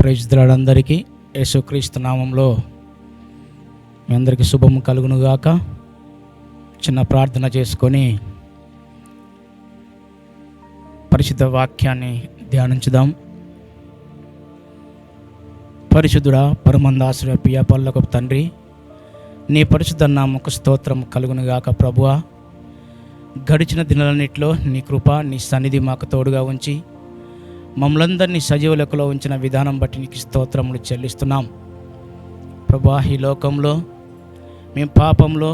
Praise the lord. అందరికీ యేసుక్రీస్తు నామంలో మీ అందరికీ శుభము కలుగునుగాక. చిన్న ప్రార్థన చేసుకొని పరిశుద్ధ వాక్యాన్ని ధ్యానించుదాం. పరిశుద్ధుడా, పరమందాసుడ, ప్రియ పరలోకపు తండ్రి, నీ పరిశుద్ధ నామముకు స్తోత్రం కలుగునుగాక. ప్రభువా, గడిచిన దినాలన్నిటిలో నీ కృప, నీ సన్నిధి మాకు తోడుగా ఉంచి మమ్మల్ందరినీ సజీవ లెక్కలో ఉంచిన విధానం బట్టి నీకు స్తోత్రములు చెల్లిస్తున్నాం. ప్రభువా, ఈ లోకంలో మేము పాపంలో,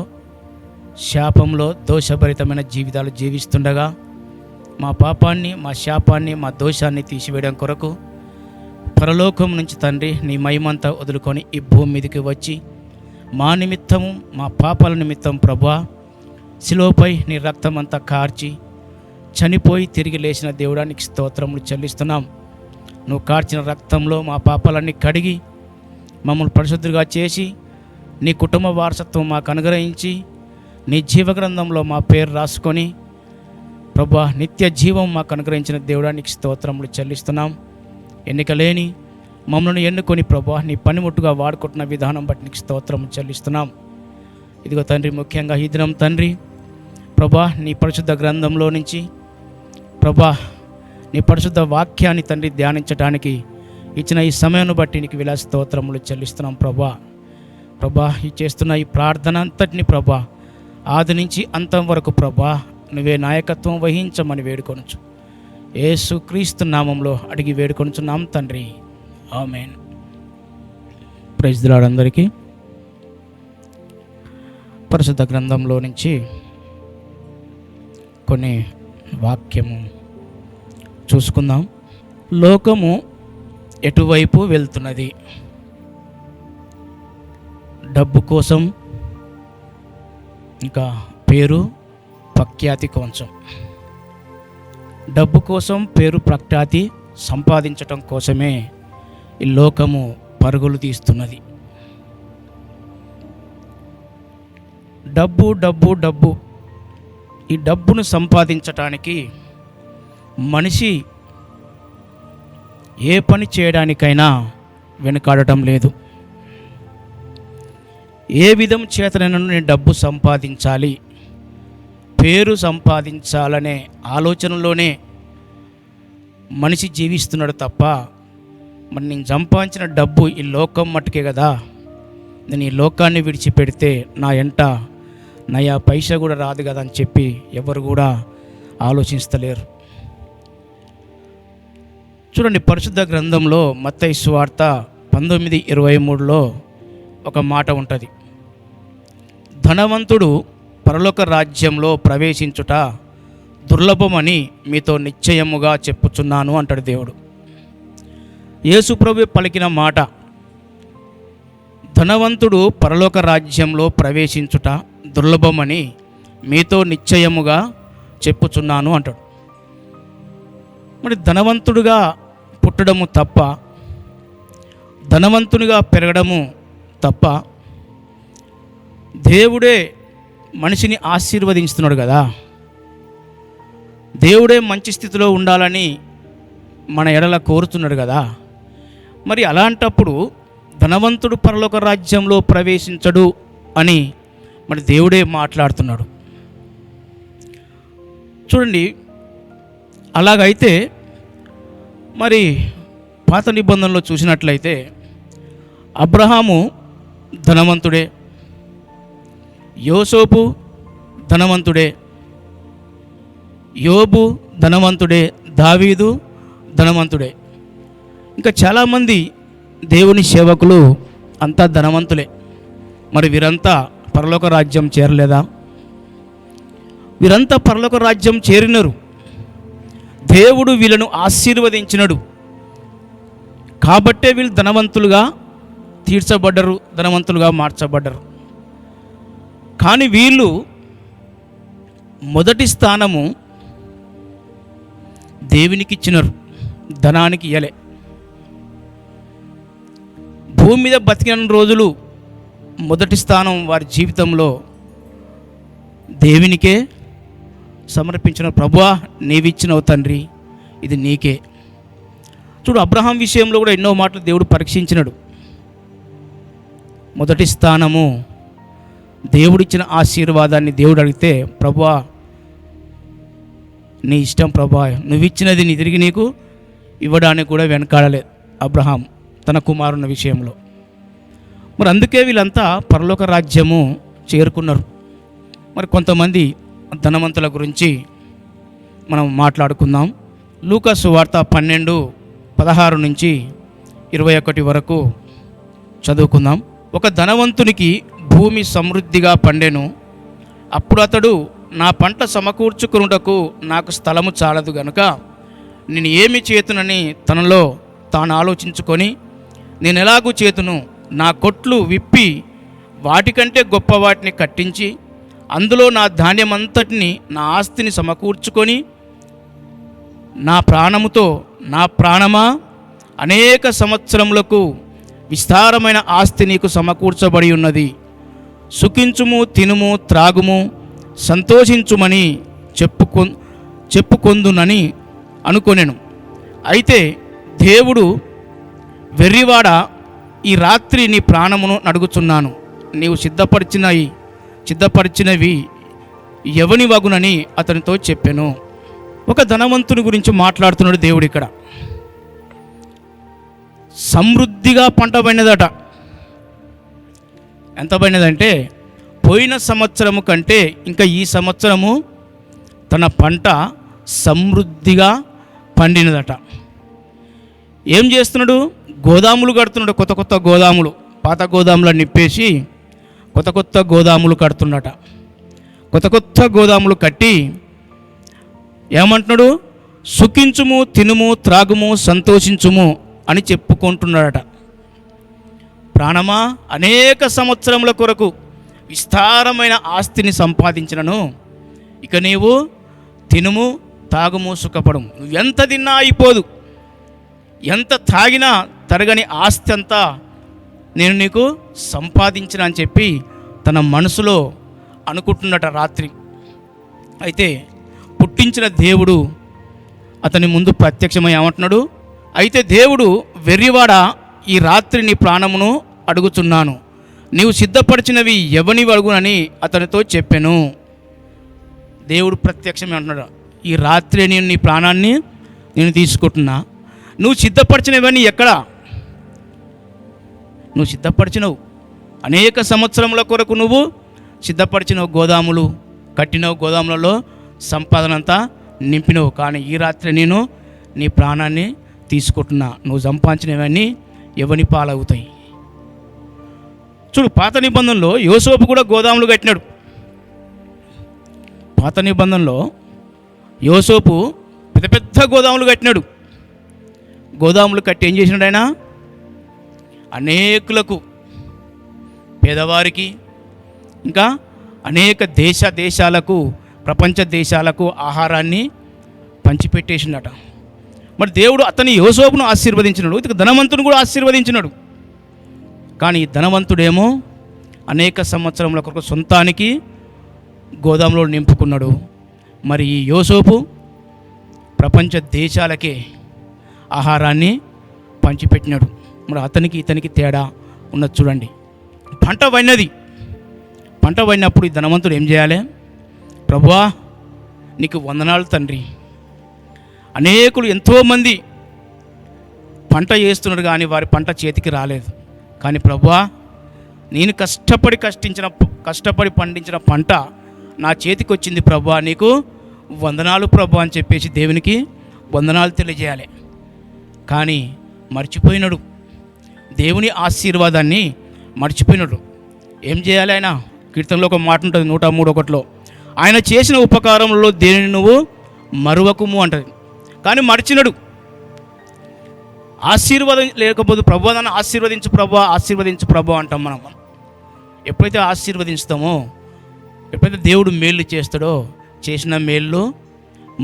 శాపంలో, దోషభరితమైన జీవితాలు జీవిస్తుండగా మా పాపాన్ని, మా శాపాన్ని, మా దోషాన్ని తీసివేయడం కొరకు పరలోకం నుంచి తండ్రి నీ మహిమంతా వదులుకొని ఈ భూమి మీదకి వచ్చి మా నిమిత్తము, మా పాపాల నిమిత్తం ప్రభువా శిలువపై నీ రక్తమంతా కార్చి చనిపోయి తిరిగి లేచిన దేవుడానికి స్తోత్రములు చెల్లిస్తున్నాం. నువ్వు కార్చిన రక్తంలో మా పాపాలన్నీ కడిగి మమ్మల్ని పరిశుద్ధులుగా చేసి నీ కుటుంబ వారసత్వం మాకు అనుగ్రహించి నీ జీవగ్రంథంలో మా పేరు రాసుకొని ప్రభువా నిత్య జీవం మాకు అనుగ్రహించిన దేవుడానికి స్తోత్రములు చెల్లిస్తున్నాం. ఎన్నిక లేని మమ్మల్ని ఎన్నుకొని ప్రభువా నీ పనిముట్టుగా వాడుకుంటున్న విధానం బట్టి నీకు స్తోత్రములు చెల్లిస్తున్నాం. ఇదిగో తండ్రి, ముఖ్యంగా ఈ దినం తండ్రి ప్రభా నీ పరిశుద్ధ గ్రంథంలో నుంచి ప్రభా నీ పరిశుద్ధ వాక్యాన్ని తండ్రి ధ్యానించడానికి ఇచ్చిన ఈ సమయాన్ని బట్టి నీకు విలాస స్తోత్రములు చెల్లిస్తున్నాం. ప్రభా ఈ చేస్తున్న ఈ ప్రార్థన అంతటిని ప్రభా ఆది నుంచి అంతం వరకు ప్రభా నువ్వే నాయకత్వం వహించమని వేడుకొనుచు యేసుక్రీస్తు నామంలో అడిగి వేడుకొనుచున్నాం తండ్రి, ఆమేన్. Praise the lord. అందరికీ పరిశుద్ధ గ్రంథంలో నుంచి కొన్ని వాక్యము చూసుకుందాం. లోకము ఎటువైపు వెళ్తున్నది? డబ్బు కోసం, ఇంకా పేరు ప్రఖ్యాతి కోసం. డబ్బు కోసం, పేరు ప్రఖ్యాతి సంపాదించటం కోసమే ఈ లోకము పరుగులు తీస్తున్నది. డబ్బు డబ్బు డబ్బు ఈ డబ్బును సంపాదించటానికి మనిషి ఏ పని చేయడానికైనా వెనుకాడటం లేదు. ఏ విధం చేతనైనా నేను డబ్బు సంపాదించాలి, పేరు సంపాదించాలనే ఆలోచనలోనే మనిషి జీవిస్తున్నాడు తప్ప మరి నేను సంపాదించిన డబ్బు ఈ లోకం మట్టుకే కదా, నేను ఈ లోకాన్ని విడిచిపెడితే నా ఎంట నయా పైసా కూడా రాదు కదా అని చెప్పి ఎవరు కూడా ఆలోచిస్తలేరు. చూడండి, పరిశుద్ధ గ్రంథంలో మత్తయి సువార్త 19:23లో ఒక మాట ఉంటుంది. ధనవంతుడు పరలోక రాజ్యంలో ప్రవేశించుట దుర్లభమని మీతో నిశ్చయముగా చెప్పుచున్నాను అంటాడు దేవుడు. యేసు ప్రభువు పలికిన మాట, ధనవంతుడు పరలోక రాజ్యంలో ప్రవేశించుట దుర్లభమని మీతో నిశ్చయముగా చెప్పుచున్నాను అంటాడు. మరి ధనవంతుడుగా పుట్టడము తప్ప, ధనవంతునిగా పెరగడము తప్ప? దేవుడే మనిషిని ఆశీర్వదిస్తున్నాడు కదా, దేవుడే మంచి స్థితిలో ఉండాలని మన ఎడల కోరుతున్నాడు కదా. మరి అలాంటప్పుడు ధనవంతుడు పరలోక రాజ్యంలో ప్రవేశించడు అని మరి దేవుడే మాట్లాడుతున్నాడు. చూడండి, అలాగైతే మరి పాత నిబంధనలో చూసినట్లయితే అబ్రహాము ధనవంతుడే, యోసేపు ధనవంతుడే, యోబు ధనవంతుడే, దావీదు ధనవంతుడే, ఇంకా చాలామంది దేవుని సేవకులు అంతా ధనవంతులే. మరి వీరంతా పరలోక రాజ్యం చేరలేదా? వీరంతా పరలోక రాజ్యం చేరినరు. దేవుడు వీళ్ళను ఆశీర్వదించినడు కాబట్టే వీళ్ళు ధనవంతులుగా తీర్చబడ్డరు, ధనవంతులుగా మార్చబడ్డరు. కానీ వీళ్ళు మొదటి స్థానము దేవునికి ఇచ్చినారు, ధనానికి ఇయ్యలే. భూమి మీద బతికిన రోజులు మొదటి స్థానం వారి జీవితంలో దేవునికే సమర్పించిన. ప్రభువా నీవిచ్చినవు తండ్రి, ఇది నీకే. చూడు, అబ్రహాం విషయంలో కూడా ఎన్నో మాటలు దేవుడు పరీక్షించినాడు. మొదటి స్థానము దేవుడిచ్చిన ఆశీర్వాదాన్ని దేవుడు అడిగితే, ప్రభువా నీ ఇష్టం ప్రభువా, నువ్వు ఇచ్చినది నీ తిరిగి నీకు ఇవ్వడానికి కూడా వెనకాడలేదు అబ్రహాం తన కుమారుని విషయంలో. మరి అందుకే వీళ్ళంతా పరలోక రాజ్యము చేరుకున్నారు. మరి కొంతమంది ధనవంతుల గురించి మనం మాట్లాడుకుందాం. లూకా సువార్త 12:16 నుంచి 21 వరకు చదువుకుందాం. ఒక ధనవంతునికి భూమి సమృద్ధిగా పండెను. అప్పుడు అతడు, నా పంట సమకూర్చుకున్నటకు నాకు స్థలము చాలదు గనుక నేను ఏమి చేతునని తనలో తాను ఆలోచించుకొని, నేను ఎలాగూ చేతును, నా కొట్లు విప్పి వాటికంటే గొప్ప వాటిని కట్టించి అందులో నా ధాన్యమంతటిని, నా ఆస్తిని సమకూర్చుకొని, నా ప్రాణముతో, నా ప్రాణమా, అనేక సంవత్సరములకు విస్తారమైన ఆస్తి నీకు సమకూర్చబడి ఉన్నది, సుఖించుము, తినుము, త్రాగుము, సంతోషించుమని చెప్పుకొందునని అనుకొనెను. అయితే దేవుడు, వెర్రివాడ, ఈ రాత్రి నీ ప్రాణమును నడుగుచున్నాను, నీవు సిద్ధపరిచినవి ఎవని వగునని అతనితో చెప్పెను. ఒక ధనవంతుని గురించి మాట్లాడుతున్నాడు దేవుడు ఇక్కడ. సమృద్ధిగా పంట పడినదట. ఎంత పడినదంటే పోయిన సంవత్సరము కంటే ఇంకా ఈ సంవత్సరము తన పంట సమృద్ధిగా పండినదట. ఏం చేస్తున్నాడు? గోదాములు కడుతున్నాడు. కొత్త కొత్త గోదాములు, పాత గోదాములను నిప్పేసి కొత్త కొత్త గోదాములు కడుతున్నట. కొత్త కొత్త గోదాములు కట్టి ఏమంటున్నాడు? సుఖించుము, తినుము, త్రాగుము, సంతోషించుము అని చెప్పుకుంటున్నాడట. ప్రాణమా, అనేక సంవత్సరముల కొరకు విస్తారమైన ఆస్తిని సంపాదించినను ఇక నీవు తినుము, తాగుము, సుఖపడము. నువ్వు ఎంత తిన్నా అయిపోదు, ఎంత తాగినా తరగని ఆస్తి అంతా నేను నీకు సంపాదించిన అని చెప్పి తన మనసులో అనుకుంటున్నట రాత్రి. అయితే పుట్టించిన దేవుడు అతని ముందు ప్రత్యక్షమై ఏమంటున్నాడు? అయితే దేవుడు, వెర్రివాడ, ఈ రాత్రి నీ ప్రాణమును అడుగుతున్నాను, నీవు సిద్ధపరిచినవి ఎవని అడుగునని అతనితో చెప్పాను. దేవుడు ప్రత్యక్షమే అంటున్నాడు, ఈ రాత్రి నేను నీ ప్రాణాన్ని నేను తీసుకుంటున్నా. నువ్వు సిద్ధపరిచినవన్నీ ఎక్కడ? నువ్వు సిద్ధపరిచినవు అనేక సంవత్సరముల కొరకు, నువ్వు సిద్ధపరిచినవు, గోదాములు కట్టినవు, గోదాములలో సంపాదన అంతా నింపినవు. కానీ ఈ రాత్రి నేను నీ ప్రాణాన్ని తీసుకుంటున్నా. నువ్వు సంపాదించినవన్నీ ఎవని పాలవుతాయి? చూడు, పాత నిబంధనలో యోసేపు కూడా గోదాములు కట్టినాడు. పాత నిబంధనలో యోసేపు పెద్ద పెద్ద గోదాములు కట్టినాడు. గోదాములు కట్టి ఏం చేసినాడు ఆయన? అనేకులకు, పేదవారికి, ఇంకా అనేక దేశాలకు, ప్రపంచ దేశాలకు ఆహారాన్ని పంచిపెట్టేసినట. మరి దేవుడు అతని యోసేపును ఆశీర్వదించినాడు, ఇక ధనవంతుని కూడా ఆశీర్వదించినాడు. కానీ ఈ ధనవంతుడేమో అనేక సంవత్సరముల కొరకు సొంతానికి గోదాములో నింపుకున్నాడు. మరి ఈ యోసేపు ప్రపంచ దేశాలకే ఆహారాన్ని పంచిపెట్టినాడు. మరి అతనికి ఇతనికి తేడా ఉన్నది చూడండి. పంట పడినప్పుడు ఈ ధనవంతుడు ఏం చేయాలి? ప్రభువా నీకు వందనాలు తండ్రి, అనేకులు ఎంతోమంది పంట చేస్తున్నారు కానీ వారి పంట చేతికి రాలేదు. కానీ ప్రభువా, నేను కష్టపడి పండించిన పంట నా చేతికి వచ్చింది ప్రభువా, నీకు వందనాలు ప్రభువా అని చెప్పేసి దేవునికి వందనాలు తెలియజేయాలి. కానీ మర్చిపోయినాడు, దేవుని ఆశీర్వాదాన్ని మర్చిపోయినాడు. ఏం చేయాలి? ఆయన కీర్తనలో ఒక మాట ఉంటుంది, 103:1, ఆయన చేసిన ఉపకారంలో దేనిని నువ్వు మరువకుము అంటది. కానీ మర్చినాడు. ఆశీర్వాదం లేకపోతే ప్రభువా నన్ను ఆశీర్వదించు ప్రభు అంటాం మనం. ఎప్పుడైతే ఆశీర్వదిస్తామో, ఎప్పుడైతే దేవుడు మేలు చేస్తాడో, చేసిన మేళ్ళు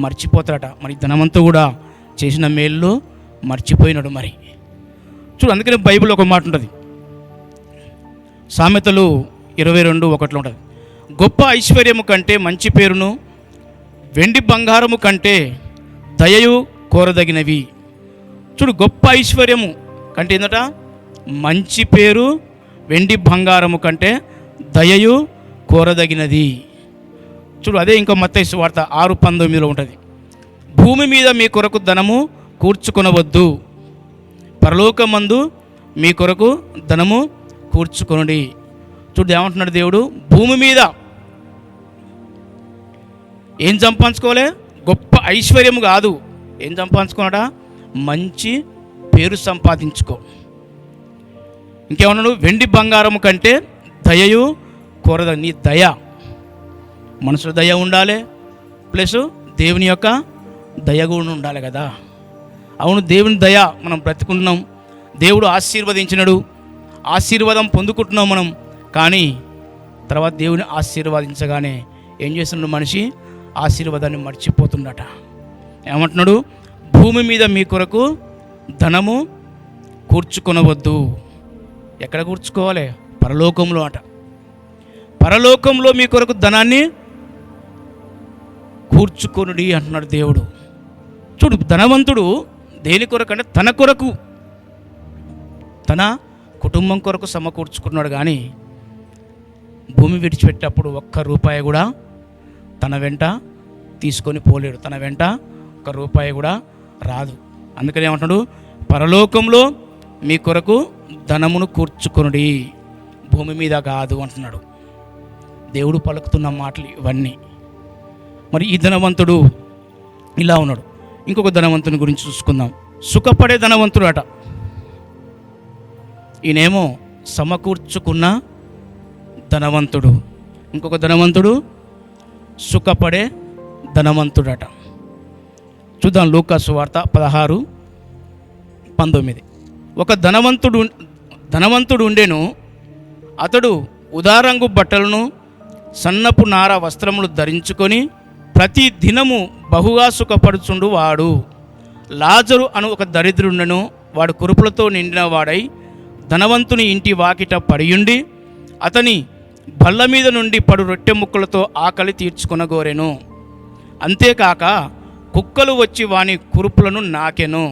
మర్చిపోతాడట. మరి ధనవంతు కూడా చేసిన మేళ్ళు మర్చిపోయినాడు. మరి చూడు, అందుకని బైబిల్ ఒక మాట ఉంటుంది, సామెతలు 22:1 ఉంటుంది, గొప్ప ఐశ్వర్యము కంటే మంచి పేరును, వెండి బంగారము కంటే దయయు కోరదగినవి. చూడు, గొప్ప ఐశ్వర్యము కంటే ఏందట, మంచి పేరు వెండి బంగారము కంటే దయయు కోరదగినది. చూడు, అదే ఇంకా మత్తయి సువార్త 6:19 ఉంటుంది. భూమి మీద మీ కొరకు ధనము కూర్చుకొనవద్దు, పరలోకమందు మీ కొరకు ధనము కూర్చుకొనుడి. చూడు ఏమంటున్నాడు దేవుడు, భూమి మీద ఏం సంపాదించుకోవాలి? గొప్ప ఐశ్వర్యము కాదు, ఏం సంపాదించుకున్నాడా? మంచి పేరు సంపాదించుకో. ఇంకేమన్నాడు? వెండి బంగారము కంటే దయయు కోరద. నీ దయ, మనసులో దయ ఉండాలి, ప్లస్ దేవుని యొక్క దయ కూడా ఉండాలి కదా. అవును, దేవుని దయ మనం బ్రతుకుంటున్నాం, దేవుడు ఆశీర్వదించినడు, ఆశీర్వాదం పొందుకుంటున్నాం మనం. కానీ తర్వాత దేవుని ఆశీర్వదించగానే ఏం చేస్తున్నాడు మనిషి? ఆశీర్వాదాన్ని మర్చిపోతుండట. ఏమంటున్నాడు? భూమి మీద మీ కొరకు ధనము కూర్చుకొనవద్దు. ఎక్కడ కూర్చుకోవాలి? పరలోకంలో అట. పరలోకంలో మీ కొరకు ధనాన్ని కూర్చుకొనుడి అంటున్నాడు దేవుడు. చూడు, ధనవంతుడు దేని కొరకు అంటే తన కొరకు, తన కుటుంబం కొరకు సమకూర్చుకున్నాడు. కానీ భూమి విడిచిపెట్టేటప్పుడు ఒక్క రూపాయి కూడా తన వెంట తీసుకొని పోలేడు, తన వెంట ఒక్క రూపాయి కూడా రాదు. అందుకని ఏమంటున్నాడు? పరలోకంలో మీ కొరకు ధనమును కూర్చుకొనుడి, భూమి మీద కాదు అంటున్నాడు. దేవుడు పలుకుతున్న మాటలు ఇవన్నీ. మరి ఈ ధనవంతుడు ఇలా ఉన్నాడు. ఇంకొక ధనవంతుని గురించి చూసుకుందాం. సుఖపడే ధనవంతుడు అట. ఈయనేమో సమకూర్చుకున్న ధనవంతుడు. ఇంకొక ధనవంతుడు సుఖపడే ధనవంతుడట. చూద్దాం, లూకా సువార్త 16:19. ఒక ధనవంతుడు ఉండెను. అతడు ఉదారంగు బట్టలను సన్నపు నార వస్త్రములు ధరించుకొని ప్రతి దినము బహుగా సుఖపడుచుండు వాడు. లాజరు అను ఒక దరిద్రుండెను. వాడు కురుపులతో నిండిన వాడై ధనవంతుని ఇంటి వాకిట పడియుండి అతని బల్ల మీద నుండి పడు రొట్టె ముక్కలతో ఆకలి తీర్చుకొనగోరెను. అంతేకాక కుక్కలు వచ్చి వాని కురుపులను నాకెను.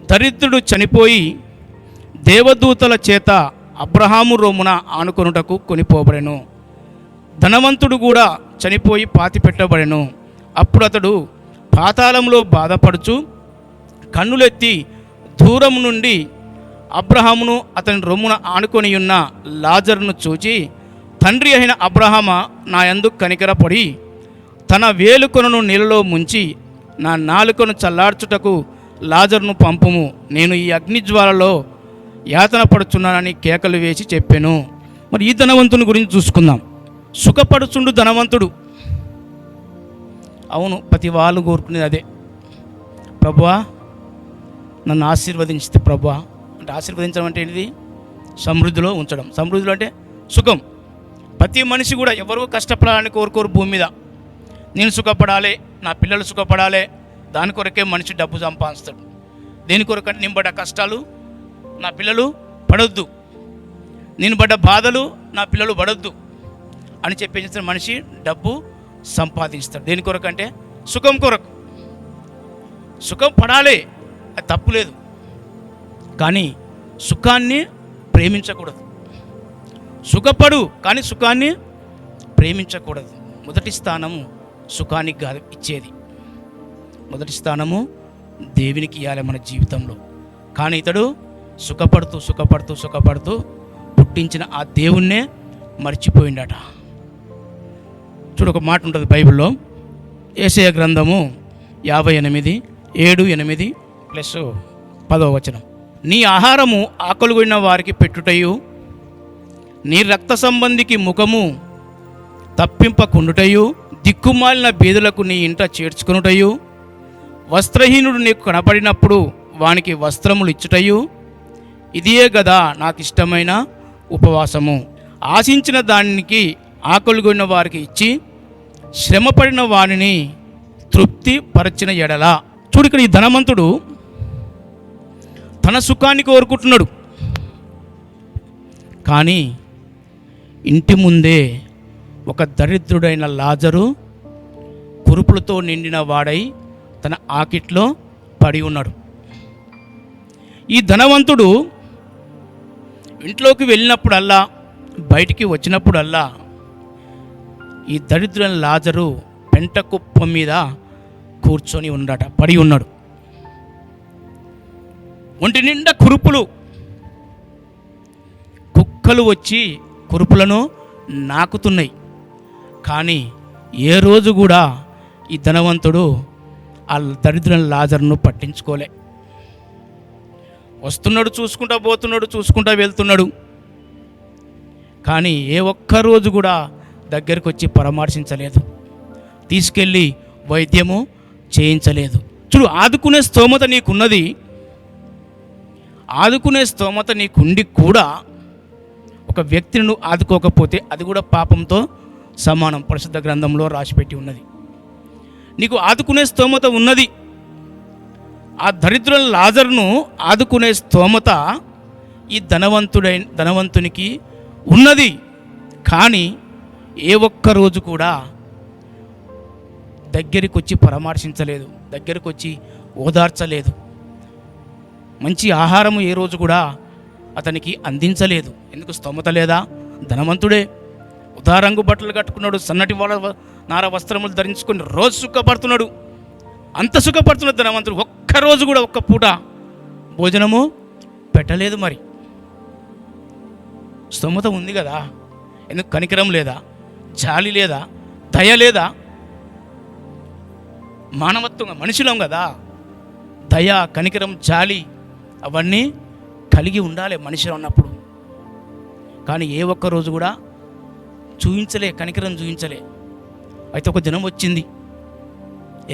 దరిద్రుడు చనిపోయి దేవదూతల చేత అబ్రహాము రొమ్మున ఆనుకొనుటకు కొనిపోబడెను. ధనవంతుడు కూడా చనిపోయి పాతిపెట్టబడెను. అప్పుడు అతడు పాతాళంలో బాధపడుచు కన్నులెత్తి దూరం నుండి అబ్రహామును అతని రొమ్మున ఆనుకొని ఉన్న లాజరును చూచి, తండ్రి అయిన అబ్రహామా, నా యందు కనికరపడి తన వేలుకొనను నీళ్ళలో ముంచి నా నాలుకను చల్లార్చుటకు లాజరును పంపుము, నేను ఈ అగ్నిజ్వాలలో యాతన పడుచున్నానని కేకలు వేసి చెప్పాను. మరి ఈ ధనవంతుని గురించి చూసుకుందాం. సుఖపడుచుండు ధనవంతుడు. అవును, ప్రతి వాళ్ళు కోరుకునేది అదే. ప్రభువా నన్ను ఆశీర్వదించితే ప్రభువా అంటే, ఆశీర్వదించడం అంటే ఏంటిది? సమృద్ధిలో ఉంచడం. సమృద్ధిలో అంటే సుఖం. ప్రతి మనిషి కూడా ఎవరు కష్టపడాలని కోరుకోరు భూమి మీద. నేను సుఖపడాలి, నా పిల్లలు సుఖపడాలి, దాని కొరకే మనిషి డబ్బు సంపాదిస్తాడు. దేని కొరకంటే నేను పడ్డ కష్టాలు నా పిల్లలు పడొద్దు, నేను పడ్డ బాధలు నా పిల్లలు పడొద్దు అని చెప్పేసి మనిషి డబ్బు సంపాదిస్తాడు. దేని కొరకంటే సుఖం కొరకు. సుఖం పడాలి, అది తప్పులేదు, కానీ సుఖాన్ని ప్రేమించకూడదు. సుఖపడు, కానీ సుఖాన్ని ప్రేమించకూడదు. మొదటి స్థానము సుఖానికి కాదు ఇచ్చేది, మొదటి స్థానము దేవునికి ఇవ్వాలి మన జీవితంలో. కానీ ఇతడు సుఖపడుతూ సుఖపడుతూ సుఖపడుతూ పుట్టించిన ఆ దేవుణ్ణే మర్చిపోయిండట. చూడు, ఒక మాట ఉంటుంది బైబిల్లో, యేషయా గ్రంథము 58:7-8+10 నీ ఆహారము ఆకలిగొన్న వారికి పెట్టుటయు, నీ రక్త సంబంధికి ముఖము తప్పింపకుండుటయు, దిక్కుమాలిన బీదలకు నీ ఇంట చేర్చుకొనుటయు, వస్త్రహీనుడు నీకు కనపడినప్పుడు వానికి వస్త్రములు ఇచ్చుటయు, ఇదియే గదా నాకు ఇష్టమైన ఉపవాసము. ఆశించిన దానికి ఆకలిగొన్న వారికి ఇచ్చి శ్రమపడిన వారిని తృప్తి పరచిన ఎడల. చూడు, ఇక్కడ ఈ ధనవంతుడు తన సుఖాన్ని కోరుకుంటున్నాడు, కానీ ఇంటి ముందే ఒక దరిద్రుడైన లాజరు కురుపులతో నిండిన వాడై తన ఆకిట్లో పడి ఉన్నాడు. ఈ ధనవంతుడు ఇంట్లోకి వెళ్ళినప్పుడల్లా, బయటికి వచ్చినప్పుడల్లా ఈ దరిద్రుల లాజరు పెంట కుప్ప మీద కూర్చొని ఉన్నాడట, పడి ఉన్నాడు. ఒంటి నిండా కురుపులు, కుక్కలు వచ్చి కురుపులను నాకుతున్నాయి. కానీ ఏ రోజు కూడా ఈ ధనవంతుడు ఆ దరిద్రుల లాజరును పట్టించుకోలే. వస్తున్నాడు, చూసుకుంటా వెళ్తున్నాడు. కానీ ఏ ఒక్క రోజు కూడా దగ్గరికి వచ్చి పరామర్శించలేదు, తీసుకెళ్ళి వైద్యము చేయించలేదు. చూడు, ఆదుకునే స్తోమత నీకున్నది, ఆదుకునే స్తోమత నీకుండి కూడా ఒక వ్యక్తిని నువ్వు ఆదుకోకపోతే అది కూడా పాపంతో సమానం. పరిశుద్ధ గ్రంథంలో రాసిపెట్టి ఉన్నది. నీకు ఆదుకునే స్తోమత ఉన్నది, ఆ దరిద్రుల లాజరును ఆదుకునే స్తోమత ఈ ధనవంతునికి ఉన్నది. కానీ ఏ ఒక్క రోజు కూడా దగ్గరికి వచ్చి పరామర్శించలేదు, దగ్గరికి వచ్చి ఓదార్చలేదు. మంచి ఆహారము ఏ రోజు కూడా అతనికి అందించలేదు. ఎందుకు? స్తోమత లేదా? ధనవంతుడే, ఉదారంగు బట్టలు కట్టుకున్నాడు, సన్నటి నార వస్త్రములు ధరించుకొని రోజు సుఖపడుతున్నాడు. అంత సుఖపడుతున్న ధనవంతుడు ఒక్కరోజు కూడా ఒక్క పూట భోజనము పెట్టలేదు. మరి స్తోమత ఉంది కదా, ఎందుకు కనికరం లేదా? జాలి లేదా? దయ లేదా? మానవత్వంగా మనుషులం కదా, దయ, కనికరం, జాలి అవన్నీ కలిగి ఉండాలి మనిషి ఉన్నప్పుడు. కానీ ఏ ఒక్క రోజు కూడా చూపించలే, కనికరం చూపించలే. అయితే ఒక దినం వచ్చింది.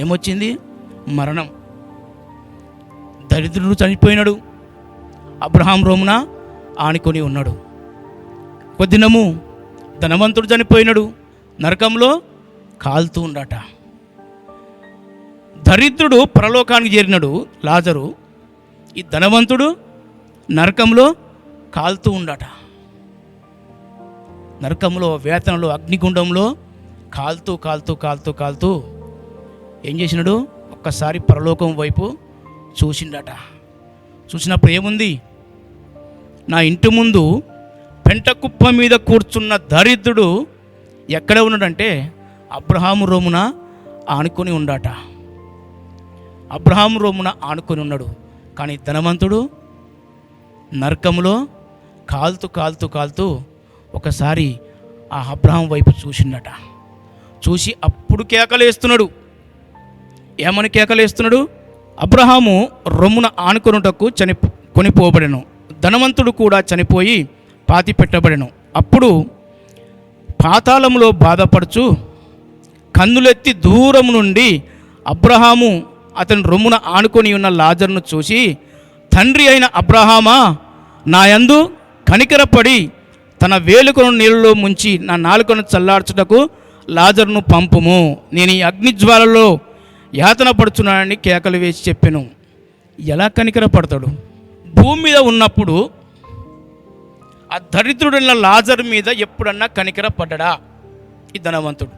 ఏమొచ్చింది? మరణం. దరిద్రుడు చనిపోయినాడు, అబ్రహాం రోమున ఆనుకొని ఉన్నాడు. ఒక దినము ధనవంతుడు చనిపోయినాడు, నరకంలో కాలుతూ ఉండట. దరిద్రుడు పరలోకానికి చేరినాడు లాజరు, ఈ ధనవంతుడు నరకంలో కాలుతూ ఉండట. నరకంలో, వేతనలో, అగ్నిగుండంలో కాలుతూ ఏం చేసినాడు? ఒక్కసారి పరలోకం వైపు చూసిండట. చూసినప్పుడు ఏముంది? నా ఇంటి ముందు పెంట కుప్ప మీద కూర్చున్న దరిద్రుడు ఎక్కడ ఉన్నాడంటే అబ్రహాము రోమున ఆనుకొని ఉండట. అబ్రహాము రోమున ఆనుకొని ఉన్నాడు. కానీ ధనవంతుడు నరకములో కాలుతూ ఒకసారి ఆ అబ్రహాం వైపు చూసిండట. చూసి అప్పుడు కేకలేస్తున్నాడు. ఏమని కేకలేస్తున్నాడు? అబ్రహాము రొమ్మున ఆనుకొనుటకు కొనిపోబడెను, ధనవంతుడు కూడా చనిపోయి పాతి పెట్టబడెను. అప్పుడు పాతాళంలో బాధపడుచు కన్నులెత్తి దూరం నుండి అబ్రహాము అతని రొమ్మున ఆనుకొని ఉన్న లాజరును చూసి, తండ్రి అయిన అబ్రహామా, నాయందు కనికరపడి తన వేలుకను నీళ్ళలో ముంచి నా నాలుకను చల్లార్చుటకు లాజరును పంపుము, నేను ఈ అగ్నిజ్వాలలో యాతన పడుచున్నానని కేకలు వేసి చెప్పాను. ఎలా కనికరపడతాడు? భూమి మీద ఉన్నప్పుడు ఆ దరిద్రుడైన లాజరు మీద ఎప్పుడన్నా కనికరపడ్డా ఈ ధనవంతుడు?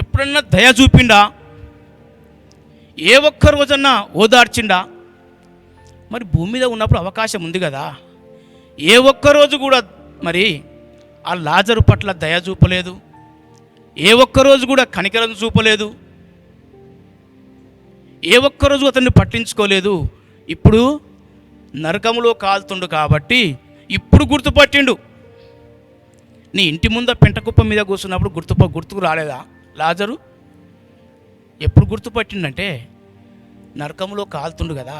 ఎప్పుడన్నా దయ చూపిండా? ఏ ఒక్క రోజన్నా ఓదార్చిండా? మరి భూమి మీద ఉన్నప్పుడు అవకాశం ఉంది కదా, ఏ ఒక్కరోజు కూడా మరి ఆ లాజరు పట్ల దయ చూపలేదు, ఏ ఒక్కరోజు కూడా కనికరం చూపలేదు, ఏ ఒక్కరోజు అతన్ని పట్టించుకోలేదు. ఇప్పుడు నరకములో కాలుతుండు కాబట్టి ఇప్పుడు గుర్తుపట్టిండు. నీ ఇంటి ముందు పెంటకుప్ప మీద కూర్చున్నప్పుడు గుర్తుకు రాలేదా లాజరు? ఎప్పుడు గుర్తుపట్టిండంటే నరకములో కాలుతుండు కదా,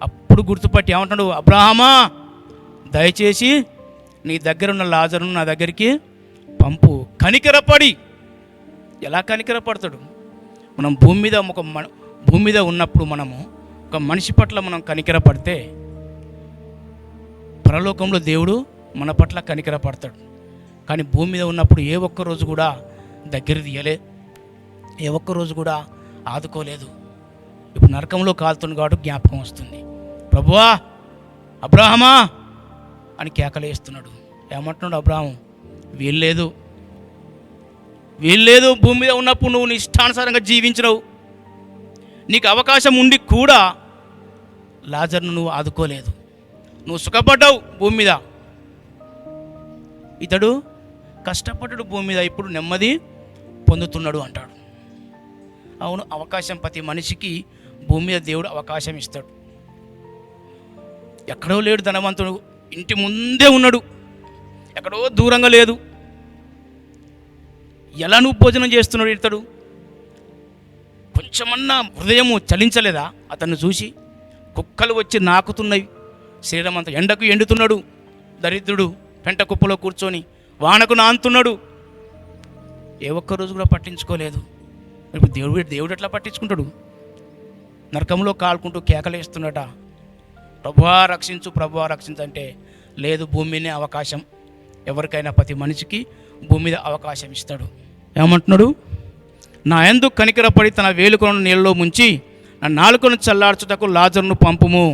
అప్పుడు గుర్తుపట్టి ఏమంటాడు? అబ్రహామా, దయచేసి నీ దగ్గర ఉన్న లాజరును నా దగ్గరికి పంపు. కనికరపడి. ఎలా కనికరపడతాడు? మనం భూమి మీద ఉన్నప్పుడు మనము ఒక మనిషి పట్ల మనం కనికరపడితే పరలోకంలో దేవుడు మన పట్ల కనికరపడతాడు. కానీ భూమి మీద ఉన్నప్పుడు ఏ ఒక్కరోజు కూడా దగ్గర తీయలే, ఏ ఒక్కరోజు కూడా ఆదుకోలేదు. ఇప్పుడు నరకంలో కాలుతుంది కాబట్టి జ్ఞాపకం వస్తుంది. ప్రభువా, అబ్రహామా అని కేకలేస్తున్నాడు. ఏమంటున్నాడు అబ్రహాము? వీల్లేదు. భూమి మీద ఉన్నప్పుడు నువ్వు నీ ఇష్టానుసారంగా జీవించినవు, నీకు అవకాశం ఉండి కూడా లాజర్ను నువ్వు ఆదుకోలేదు, నువ్వు సుఖపడ్డావు భూమి మీద. ఇతడు కష్టపడ్డాడు భూమి మీద, ఇప్పుడు నెమ్మది పొందుతున్నాడు అంటాడు. అవును, అవకాశం ప్రతి మనిషికి భూమి మీద దేవుడు అవకాశం ఇస్తాడు. ఎక్కడో లేడు ధనవంతుడు, ఇంటి ముందే ఉన్నాడు, ఎక్కడో దూరంగా లేదు. ఎలా నువ్వు భోజనం చేస్తున్నాడు ఇతడు? కొంచెమన్నా హృదయము చలించలేదా అతన్ని చూసి? కుక్కలు వచ్చి నాకుతున్నాయి, శరీరం అంతా ఎండకు ఎండుతున్నాడు, దరిద్రుడు పెంట కుప్పలో కూర్చొని వానకు నాంతున్నాడు. ఏ ఒక్కరోజు కూడా పట్టించుకోలేదు. ఇప్పుడు దేవుడు ఎట్లా పట్టించుకుంటాడు? నరకంలో కాలుకుంటూ కేకలేస్తున్నట, ప్రభువా రక్షించు, ప్రభువా రక్షించు అంటే లేదు. భూమి మీదనే అవకాశం, ఎవరికైనా ప్రతి మనిషికి భూమి మీద అవకాశం ఇస్తాడు. ఏమంటున్నాడు? నా యందు కనికరపడి తన వేలుకొను నీళ్ళలో ముంచి నా నాలుకను చల్లార్చుటకు లాజరును పంపుము,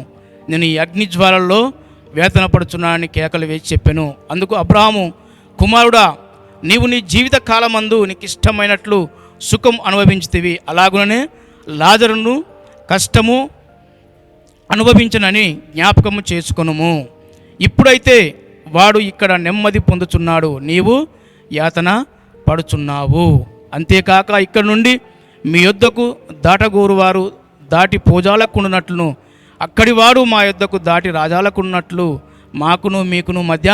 నేను ఈ అగ్ని జ్వాలల్లో వేతన పడుచున్నానని కేకలు వేసి చెప్పాను. అందుకు అబ్రాహాము, కుమారుడా, నీవు నీ జీవిత కాలమందు నీకు ఇష్టమైనట్లు సుఖం అనుభవించితివి, అలాగుననే లాజరును కష్టము అనుభవించనని జ్ఞాపకము చేసుకొనుము. ఇప్పుడైతే వాడు ఇక్కడ నెమ్మది పొందుచున్నాడు, నీవు యాతన పడుచున్నావు. అంతేకాక ఇక్కడ నుండి మీ యొద్దకు దాటగోరు వారు దాటి భోజాలకుండునట్లును, అక్కడి వారు మా యొద్దకు దాటి రాజాలకున్నట్లు మాకును మీకును మధ్య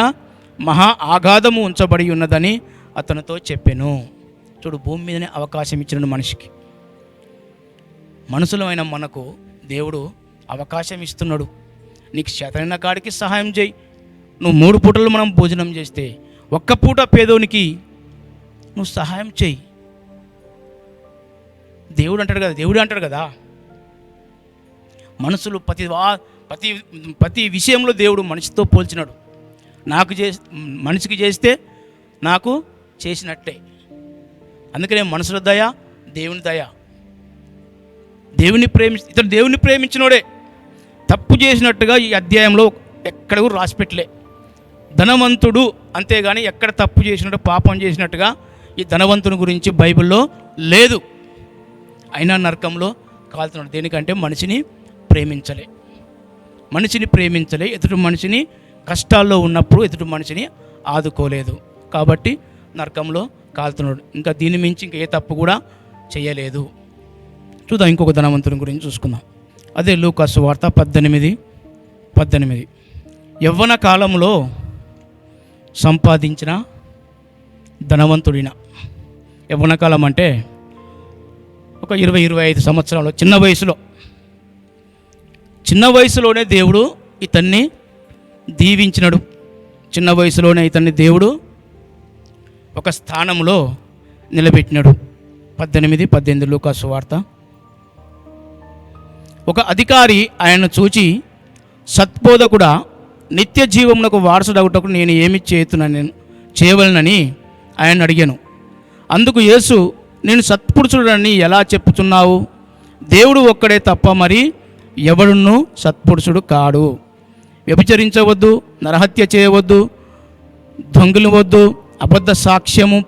మహా ఆఘాతము ఉంచబడి ఉన్నదని అతనితో చెప్పాను. చూడు, భూమి మీదనే అవకాశం ఇచ్చిన మనిషికి, మనుషులమైన మనకు దేవుడు అవకాశం ఇస్తున్నాడు. నీకు చేతనైన కాడికి సహాయం చేయి. నువ్వు 3 పూటలు మనం భోజనం చేస్తే ఒక్క పూట పేదోనికి నువ్వు సహాయం చేయి. దేవుడు అంటాడు కదా, మనుషులు ప్రతి విషయంలో దేవుడు మనిషితో పోల్చినాడు. మనిషికి చేస్తే నాకు చేసినట్టే. అందుకనే మనుషుల దయ, దేవుని దయ. ఇతడు దేవుని ప్రేమించినోడే. తప్పు చేసినట్టుగా ఈ అధ్యాయంలో ఎక్కడ కూడా రాసిపెట్టలే. ధనవంతుడు అంతేగాని ఎక్కడ తప్పు చేసినట్టు, పాపం చేసినట్టుగా ఈ ధనవంతుని గురించి బైబిల్లో లేదు. అయినా నరకంలో కాలుతున్నాడు. దేనికంటే మనిషిని ప్రేమించలే. ఎదుటి మనిషిని కష్టాల్లో ఉన్నప్పుడు ఎదుటి మనిషిని ఆదుకోలేదు, కాబట్టి నరకంలో కాలుతున్నాడు. ఇంకా దీని మించి ఇంకా ఏ తప్పు కూడా చేయలేదు. చూద్దాం, ఇంకొక ధనవంతుని గురించి చూసుకుందాం. అదే లూకా సువార్త 18:18. యవ్వన కాలంలో సంపాదించిన ధనవంతుడిన. యవ్వన కాలం అంటే ఒక 20-25 సంవత్సరాలు, చిన్న వయసులోనే దేవుడు ఇతన్ని దీవించినాడు. చిన్న వయసులోనే ఇతన్ని దేవుడు ఒక స్థానంలో నిలబెట్టినాడు. 18:18 లూకా సువార్త. ఒక అధికారి ఆయనను చూచి, సత్బోధకుడా, నిత్య జీవమునకు వారసుడగుటకు నేను ఏమి చేయవలనని ఆయన అడిగాను. అందుకు యేసు, నేను సత్పురుషుడని ఎలా చెప్పుచున్నావు? దేవుడు ఒక్కడే తప్ప మరి ఎవడును సత్పురుషుడు కాడు. వ్యభిచరించవద్దు, నరహత్య చేయవద్దు, దొంగిలవద్దు, అబద్ధ సాక్ష్యము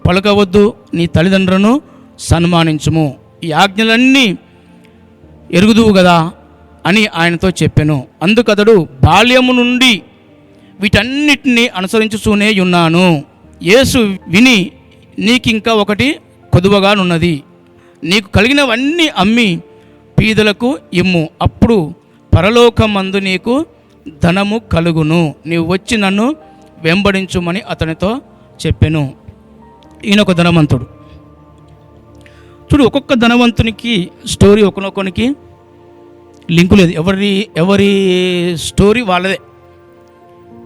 పలకవద్దు, నీ తల్లిదండ్రులను సన్మానించుము, ఈ ఆజ్ఞలన్నీ ఎరుగుదువు కదా అని ఆయనతో చెప్పాను. అందుకతడు, బాల్యము నుండి వీటన్నిటిని అనుసరించుతూనే ఉన్నాను. యేసు విని, నీకింకా ఒకటి కొదువగానున్నది. నీకు కలిగినవన్నీ అమ్మి పీదలకు ఇమ్ము, అప్పుడు పరలోకమందు నీకు ధనము కలుగును. నీవు వచ్చి నన్ను వెంబడించుమని అతనితో చెప్పాను. ఈయన ఒక ధనవంతుడు. చూడు, ఒక్కొక్క ధనవంతునికి స్టోరీ ఒకనొకనికి లింకు లేదు. ఎవరి స్టోరీ వాళ్ళదే,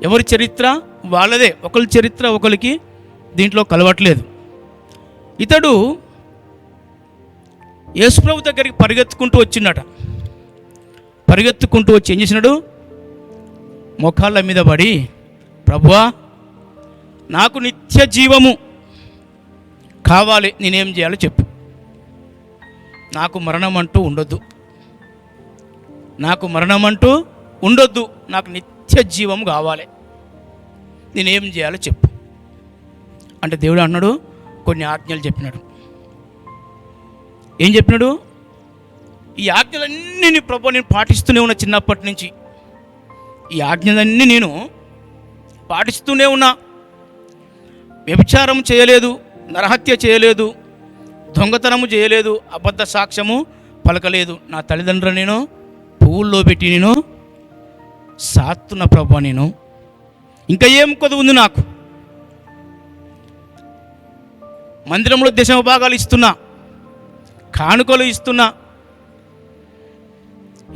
ఎవరి చరిత్ర వాళ్ళదే. ఒకరి చరిత్ర ఒకరికి దీంట్లో కలవట్లేదు. ఇతడు యేసుప్రభు దగ్గరికి పరిగెత్తుకుంటూ వచ్చిండట. పరిగెత్తుకుంటూ వచ్చి ఏం చేసినాడు? మోకాళ్ళ మీద పడి, ప్రభువా, నాకు నిత్య జీవము కావాలి, నేనేం చేయాలో చెప్పు. నాకు మరణం అంటూ ఉండొద్దు, నాకు నిత్య జీవం కావాలి, నేనేం చేయాలో చెప్పు అంటే దేవుడు అన్నాడు, కొన్ని ఆజ్ఞలు చెప్పినాడు. ఏం చెప్పినాడు? ఈ ఆజ్ఞలన్నీ నీ ప్రభు నేను పాటిస్తూనే ఉన్నా. చిన్నప్పటి నుంచి ఈ ఆజ్ఞలన్నీ నేను పాటిస్తూనే ఉన్నా. వ్యభిచారం చేయలేదు, నరహత్య చేయలేదు, దొంగతనము చేయలేదు, అబద్ధ సాక్ష్యము పలకలేదు. నా తల్లిదండ్రులు నేను పువ్వుల్లో పెట్టి నేను సాత్తున్న ప్రభు. నేను ఇంకా ఏం కొద్ది ఉంది నాకు? మందిరంలో దశమ భాగాలు ఇస్తున్నా, కానుకలు ఇస్తున్నా,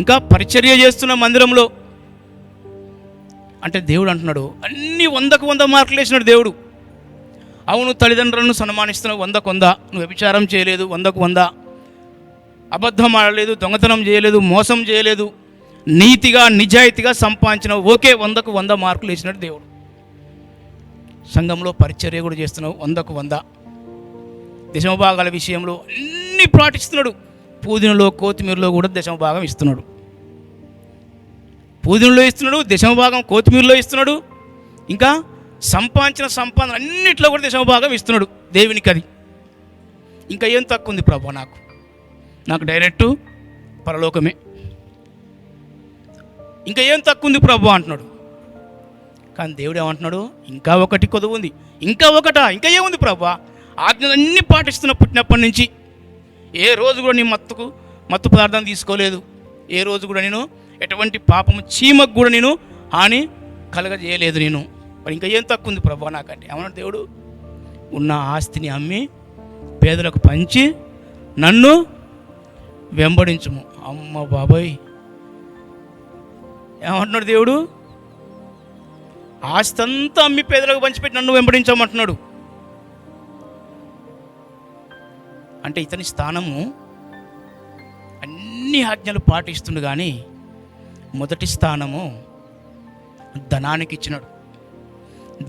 ఇంకా పరిచర్య చేస్తున్న మందిరంలో. అంటే దేవుడు అంటున్నాడు అన్నీ 100కు 100 మార్కులు వేసినాడు దేవుడు. అవును, తల్లిదండ్రులను సన్మానిస్తున్నావు 100కు 100. నువ్వు వ్యభిచారం చేయలేదు 100కు 100, అబద్ధం ఆడలేదు, దొంగతనం చేయలేదు, మోసం చేయలేదు, నీతిగా నిజాయితీగా సంపాదించినావు, ఓకే 100కు 100 మార్కులు వేసినాడు దేవుడు. సంఘంలో పరిచర్య కూడా చేస్తున్నావు 100కు 100. దశమ భాగాల విషయంలో అన్నీ పాటిస్తున్నాడు. పూదినలో కొత్తిమీరలో కూడా దశమ భాగం ఇస్తున్నాడు. పూదినలో ఇస్తున్నాడు, దశమ భాగం కొత్తిమీరలో ఇస్తున్నాడు, ఇంకా సంపాదించిన సంపాదన అన్నిట్లో కూడా దశమ భాగం ఇస్తున్నాడు దేవునికి. అది ఇంకా ఏం తక్కువ ఉంది ప్రభు? నాకు డైరెక్టు పరలోకమే. ఇంకా ఏం తక్కువ ఉంది ప్రభు అంటున్నాడు. కానీ దేవుడు ఏమంటున్నాడు? ఇంకా ఒకటి కొదువు ఉంది. ఇంకా ఒకటా? ఇంకా ఏముంది ప్రభు? ఆజ్ఞలన్నీ పాటిస్తున్న పుట్టినప్పటి నుంచి ఏ రోజు కూడా నీ మత్తు పదార్థం తీసుకోలేదు. ఏ రోజు కూడా నేను ఎటువంటి పాపము చీమకు కూడా నేను హాని కలగజేయలేదు నేను. మరి ఇంకా ఏం తక్కువ ఉంది ప్రభు నాకంటే? ఏమన్నాడు దేవుడు? ఉన్న ఆస్తిని అమ్మి పేదలకు పంచి నన్ను వెంబడించుము. అమ్మ బాబాయ్, ఏమంటున్నాడు దేవుడు? ఆస్తి అంతా అమ్మి పేదలకు పంచిపెట్టి నన్ను వెంబడించమంటున్నాడు. అంటే ఇతని స్థానము అన్ని ఆజ్ఞలు పాటిస్తుండు, కానీ మొదటి స్థానము ధనానికి ఇచ్చినాడు,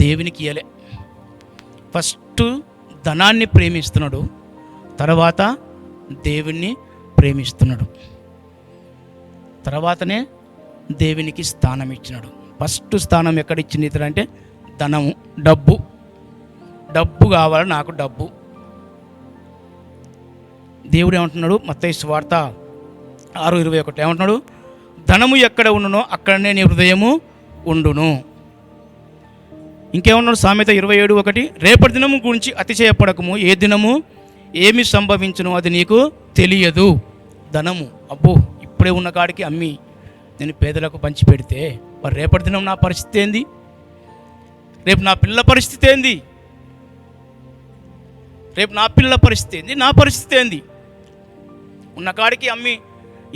దేవునికి ఇయ్యలే. ఫస్ట్ ధనాన్ని ప్రేమిస్తున్నాడు, తర్వాత దేవుణ్ణి ప్రేమిస్తున్నాడు, తర్వాతనే దేవునికి స్థానం ఇచ్చినాడు. ఫస్ట్ స్థానం ఎక్కడ ఇచ్చింది ఇతడు అంటే ధనము, డబ్బు కావాలి నాకు, డబ్బు. దేవుడు ఏమంటున్నాడు? మత్తయి సువార్త 6:21 ఏమంటున్నాడు? ధనము ఎక్కడ ఉండునో అక్కడనే నీ హృదయము ఉండును. ఇంకేమన్నాడు? సామెత 27:1 రేపటి దినము గురించి అతిశయపడకము, ఏ దినము ఏమి సంభవించునో అది నీకు తెలియదు. ధనము అబ్బో ఇప్పుడే ఉన్న కాడికి అమ్మి నేను పేదలకు పంచి పెడితే మరి రేపటి దినం నా పరిస్థితి ఏంది? రేపు నా పిల్లల పరిస్థితి ఏంది? రేపు నా పిల్లల పరిస్థితి ఏంది? నా పరిస్థితి ఏంది? ఉన్న కాడికి అమ్మి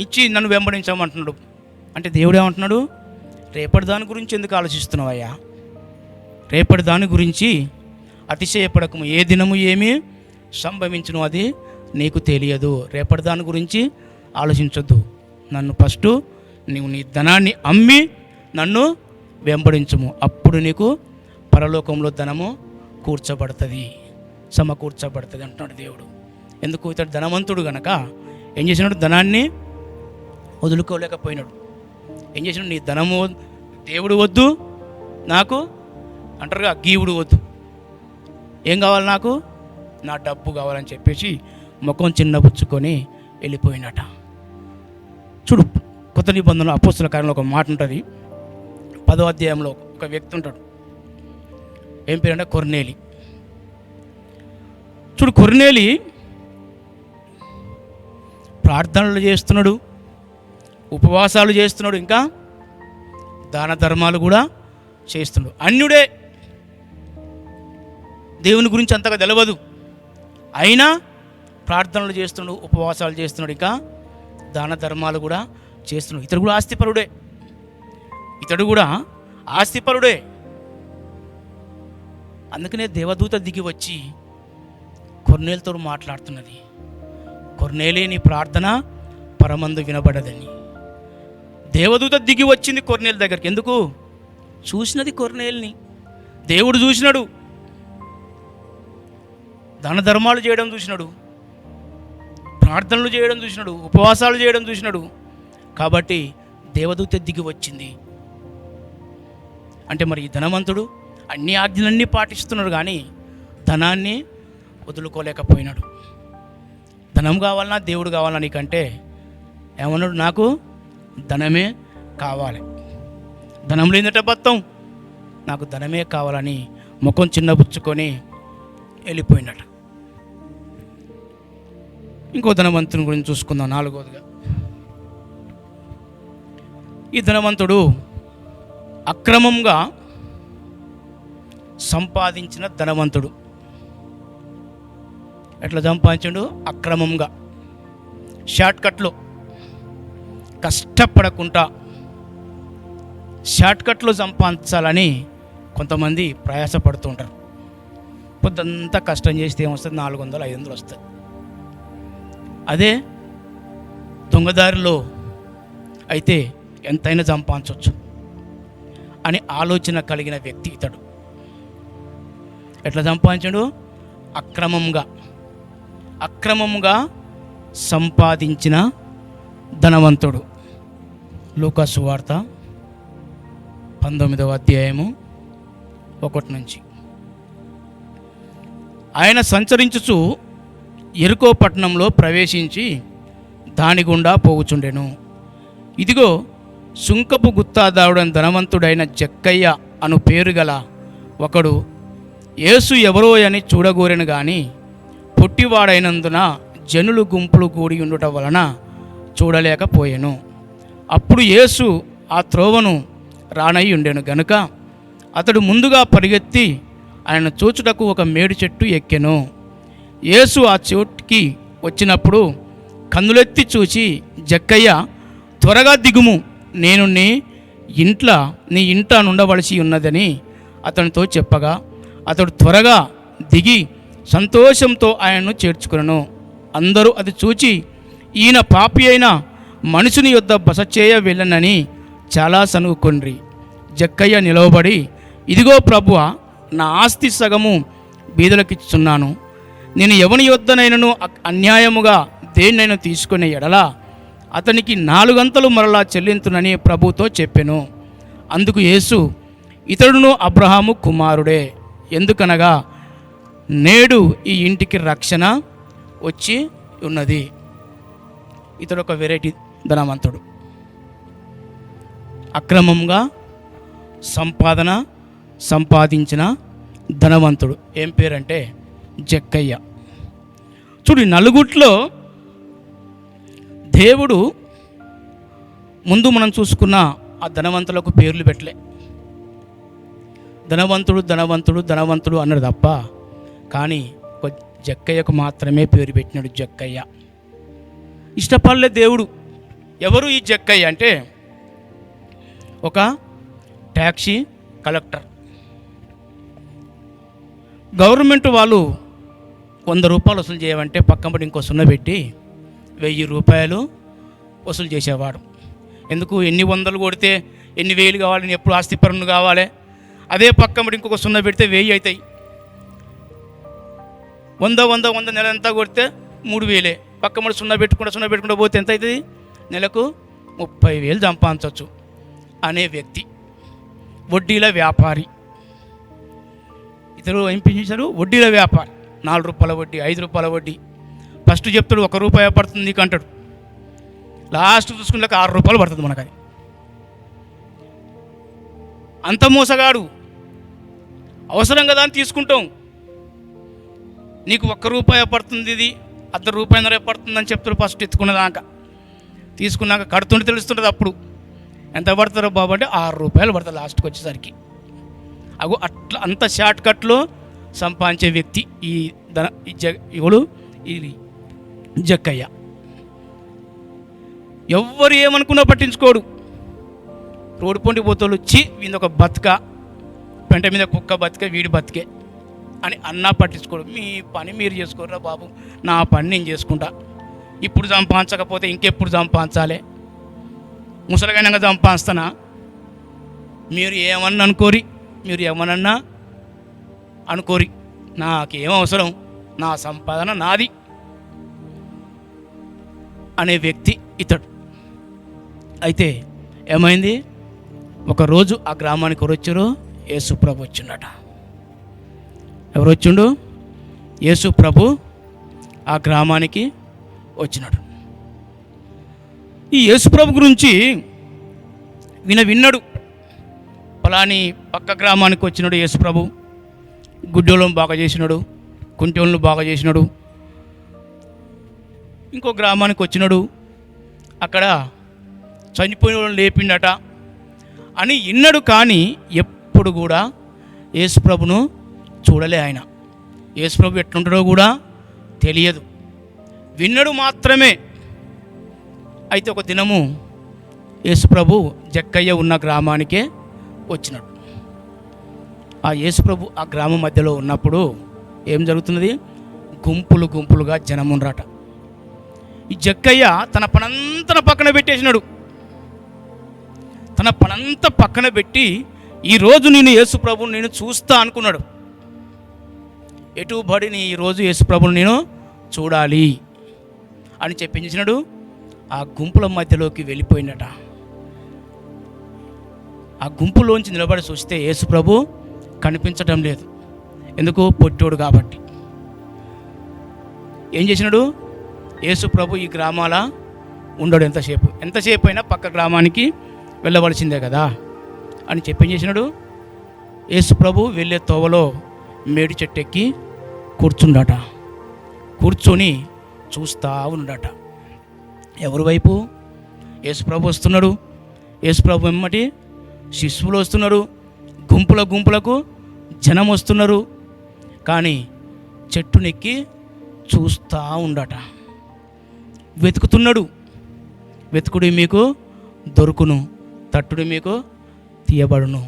ఇచ్చి నన్ను వెంబడించమంటున్నాడు. అంటే దేవుడు ఏమంటున్నాడు? రేపటి దాని గురించి ఎందుకు ఆలోచిస్తున్నావయ్యా? రేపటి దాని గురించి అతిశయపడకము, ఏ దినము ఏమి సంభవించును అది నీకు తెలియదు. రేపటి దాని గురించి ఆలోచించొద్దు. నన్ను ఫస్ట్ నీవు నీ ధనాన్ని అమ్మి నన్ను వెంబడించుము, అప్పుడు నీకు పరలోకంలో ధనము సమకూర్చబడుతుంది అంటున్నాడు దేవుడు. ఎందుకు? ఇతడు ధనవంతుడు గనక ఏం చేసినాడు? ధనాన్ని వదులుకోలేకపోయినాడు. ఏం చేసినాడు? నీ ధనము దేవుడు వద్దు, నాకు అంటారుగా గీవుడు వద్దు, ఏం కావాలి నాకు? నా డబ్బు కావాలని చెప్పేసి ముఖం చిన్నపుచ్చుకొని వెళ్ళిపోయినట. చూడు, కొత్త నిబంధనలో అపోస్తుల కార్యంలో ఒక మాట ఉంటుంది. 10వ అధ్యాయంలో ఒక వ్యక్తి ఉంటాడు. ఏం పేరంటే కొర్నేలి. చూడు, కొర్నేలి ప్రార్థనలు చేస్తున్నాడు, ఉపవాసాలు చేస్తున్నాడు, ఇంకా దాన ధర్మాలు కూడా చేస్తున్నాడు. అన్యుడే, దేవుని గురించి అంతగా తెలియదు, అయినా ప్రార్థనలు చేస్తున్నాడు, ఉపవాసాలు చేస్తున్నాడు, ఇంకా దాన ధర్మాలు కూడా చేస్తున్నాడు. ఇతడు కూడా ఆస్తిపరుడే. అందుకనే దేవదూత దిగి వచ్చి కొర్నేలుతో మాట్లాడుతున్నది. కొర్నేలే, నీ ప్రార్థన పరమందు వినబడదని. దేవదూత దిగి వచ్చింది కొర్నేలు దగ్గరికి. ఎందుకు? చూసినది కొర్నేలుని, దేవుడు చూసినాడు, దాన ధర్మాలు చేయడం చూసినాడు, ప్రార్థనలు చేయడం చూసినాడు, ఉపవాసాలు చేయడం చూసినాడు. కాబట్టి దేవదూత దిగి వచ్చింది. అంటే మరి ఈ ధనవంతుడు అన్ని ఆజ్ఞలన్నీ పాటిస్తున్నాడు, కానీ ధనాన్ని వదులుకోలేకపోయినాడు. ధనం కావాలన్నా దేవుడు కావాలన్నా నీకంటే ఏమన్నాడు? నాకు ధనమే కావాలి. ధనం లేదట బత్తం, నాకు ధనమే కావాలని ముఖం చిన్నబుచ్చుకొని వెళ్ళిపోయినట. ఇంకో ధనవంతుని గురించి చూసుకుందాం. 4వదిగా, ఈ ధనవంతుడు అక్రమంగా సంపాదించిన ధనవంతుడు. ఎట్లా సంపాదించాడు? అక్రమంగా, షార్ట్కట్లో, కష్టపడకుండా షార్ట్కట్లో సంపాదించాలని కొంతమంది ప్రయాసపడుతూ ఉంటారు. పొద్దంతా కష్టం చేస్తే ఏమొస్తుంది? 400-500 వస్తుంది. అదే దొంగదారిలో అయితే ఎంతైనా సంపాదించవచ్చు అని ఆలోచన కలిగిన వ్యక్తి ఇతడు. ఎట్లా సంపాదించాడు? అక్రమంగా సంపాదించిన ధనవంతుడు. లూకా సువార్త 19వ అధ్యాయము 1 నుంచి. ఆయన సంచరించుచు యెరికో పట్టణంలో ప్రవేశించి దాని గుండా పోవుచుండెను. ఇదిగో, సుంకపు గుత్తాదారుడైన ధనవంతుడైన జక్కయ్య అను పేరు గల ఒకడు యేసు ఎవరో అని చూడగోరెను గాని పొట్టివాడైనందున జనులు గుంపులు కూడి ఉండుట వలన చూడలేకపోయెను. అప్పుడు యేసు ఆ త్రోవను రానై ఉండెను గనుక అతడు ముందుగా పరిగెత్తి ఆయన చూచుటకు ఒక మేడి చెట్టు ఎక్కెను. యేసు ఆ చోటుకి వచ్చినప్పుడు కన్నులెత్తి చూచి, జక్కయ్య, త్వరగా దిగుము, నేను నీ ఇంట నుండవలసి ఉన్నదని అతనితో చెప్పగా అతడు త్వరగా దిగి సంతోషంతో ఆయనను చేర్చుకునను. అందరూ అది చూచి, ఈయన పాపి అయిన మనుషుని యొద్ద బస చేయ వెళ్ళనని చాలా సనుగుకొండ్రి. జక్కయ్య నిలవబడి, ఇదిగో ప్రభువా, నా ఆస్తి సగము బీదలకిచ్చుచున్నాను. నేను ఎవని యొద్దనైనను అన్యాయముగా దేన్నైనా తీసుకునే ఎడల అతనికి 4 అంతలు మరలా చెల్లింతునని ప్రభుతో చెప్పెను. అందుకు యేసు, ఇతడును అబ్రహాము కుమారుడే, ఎందుకనగా నేడు ఈ ఇంటికి రక్షణ వచ్చి ఉన్నది. ఇతడు ఒక వెరైటీ ధనవంతుడు. అక్రమంగా సంపాదించిన ధనవంతుడు. ఏం పేరంటే జక్కయ్య. చూడు, నలుగుట్లో దేవుడు ముందు మనం చూసుకున్న ఆ ధనవంతులకు పేర్లు పెట్టలే. ధనవంతుడు అన్నాడు తప్ప, కానీ ఒక జక్కయ్యకు మాత్రమే పేరు పెట్టినాడు. జక్కయ్య ఇష్టపడలే దేవుడు. ఎవరు ఈ జక్కయ్య అంటే ఒక ట్యాక్సీ కలెక్టర్. గవర్నమెంట్ వాళ్ళు 100 రూపాయలు వసూలు చేయమంటే పక్కన ఇంకో 0 పెట్టి 1000 రూపాయలు వసూలు చేసేవాడు. ఎందుకు? ఎన్ని 100లు కొడితే ఎన్ని 1000 కావాలి, ఎప్పుడు ఆస్తి పన్ను కావాలి. అదే పక్కన ఇంకొక 0 పెడితే 1000 అవుతాయి. 100 నెలంతా కొడితే 3000. పక్కన 0 పెట్టుకుంటూ పోతే ఎంత అవుతుంది? నెలకు 30,000 సంపాదించవచ్చు అనే వ్యక్తి. వడ్డీల వ్యాపారి. ఇతరు ఏం చేశారు? వడ్డీల వ్యాపారి. 4 రూపాయల వడ్డీ, 5 రూపాయల వడ్డీ. ఫస్ట్ చెప్తాడు 1 రూపాయి పడుతుంది నీకు అంటాడు. లాస్ట్ చూసుకున్నాక 6 రూపాయలు పడుతుంది మనకు. అది అంత మోసగాడు. అవసరం కదా అని తీసుకుంటాం. నీకు 1 రూపాయి పడుతుంది, ఇది 1/2 రూపాయన్నర పడుతుందని చెప్తాడు. ఫస్ట్ ఎత్తుకున్నదాకా తీసుకున్నాక కడుతుంటే తెలుస్తుంటుంది. అప్పుడు ఎంత పడతారో బాబు అంటే 6 రూపాయలు పడుతుంది లాస్ట్కి వచ్చేసరికి. అగో అట్లా అంత షార్ట్ కట్లో సంపాదించే వ్యక్తి ఈ జక్కయ్య. ఎవ్వరు ఏమనుకున్నా పట్టించుకోడు. రోడ్డు పొంటి పోతోళ్ళు వచ్చి వీళ్ళొక బతుక, పెంట మీద కుక్క బతిక, వీడి బతికే అని అన్నా పట్టించుకోడు. మీ పని మీరు చేసుకోరా బాబు, నా పని నేను చేసుకుంటా. ఇప్పుడు సంపాదించకపోతే ఇంకెప్పుడు సంపాదించాలి? ముసలిగానంగా సంపాదిస్తానా? మీరు ఏమన్నా అనుకోరి, మీరు ఏమనన్నా అనుకోరి, నాకేం అవసరం, నా సంపాదన నాది అనే వ్యక్తి ఇతడు. అయితే ఏమైంది? ఒకరోజు ఆ గ్రామానికి ఎవరు వచ్చారో? యేసు ప్రభు వచ్చిండట. ఎవరు వచ్చిండు? యేసు ప్రభు ఆ గ్రామానికి వచ్చినాడు. ఈ యేసుప్రభు గురించి విన్నాడు. పలాని పక్క గ్రామానికి వచ్చినాడు యేసుప్రభు, గుడ్డోళ్ళను బాగా చేసినాడు, కుంటోళ్ళను బాగా చేసినాడు. ఇంకో గ్రామానికి వచ్చినాడు, అక్కడ చనిపోయిన వాళ్ళని లేపిండట అని విన్నాడు. కానీ ఎప్పుడు కూడా యేసుప్రభును చూడలే. ఆయన యేసుప్రభు ఎట్లుంటాడో కూడా తెలియదు, విన్నాడు మాత్రమే. అయితే ఒక దినము యేసుప్రభు జక్కయ్య ఉన్న గ్రామానికే వచ్చినాడు. ఆ యేసుప్రభు ఆ గ్రామం మధ్యలో ఉన్నప్పుడు ఏం జరుగుతున్నది? గుంపులు గుంపులుగా జనముండ్రాట. ఈ జక్కయ్య తన పనంతా పక్కన పెట్టేసినాడు. తన పనంతా పక్కన పెట్టి ఈరోజు నేను యేసుప్రభుని నేను చూస్తా అనుకున్నాడు. ఎటుబడిని ఈరోజు యేసుప్రభుని నేను చూడాలి అని చెప్పించినాడు. ఆ గుంపుల మధ్యలోకి వెళ్ళిపోయినట. ఆ గుంపులోంచి నిలబడి చూస్తే యేసుప్రభు కనిపించడం లేదు. ఎందుకు? పొట్టోడు కాబట్టి. ఏం చేసినాడు? యేసుప్రభు ఈ గ్రామాల ఉండడు. ఎంతసేపు అయినా పక్క గ్రామానికి వెళ్ళవలసిందే కదా అని చెప్పి ఏం చేసినాడు? యేసుప్రభు వెళ్ళే తోవలో మేడి చెట్టు ఎక్కి కూర్చుండట. కూర్చొని చూస్తూ ఉన్నాడట. ఎవరి వైపు? యేసుప్రభు వస్తున్నాడు. యేసుప్రభు వెమ్మటి శిష్యులు వస్తున్నారు. గుంపులకు జనం వస్తున్నారు. కానీ చెట్టునెక్కి చూస్తూ ఉండట. వెతుకుతున్నాడు. వెతుకుడు మీకు దొరుకును, తట్టుడు మీకు తీయబడును.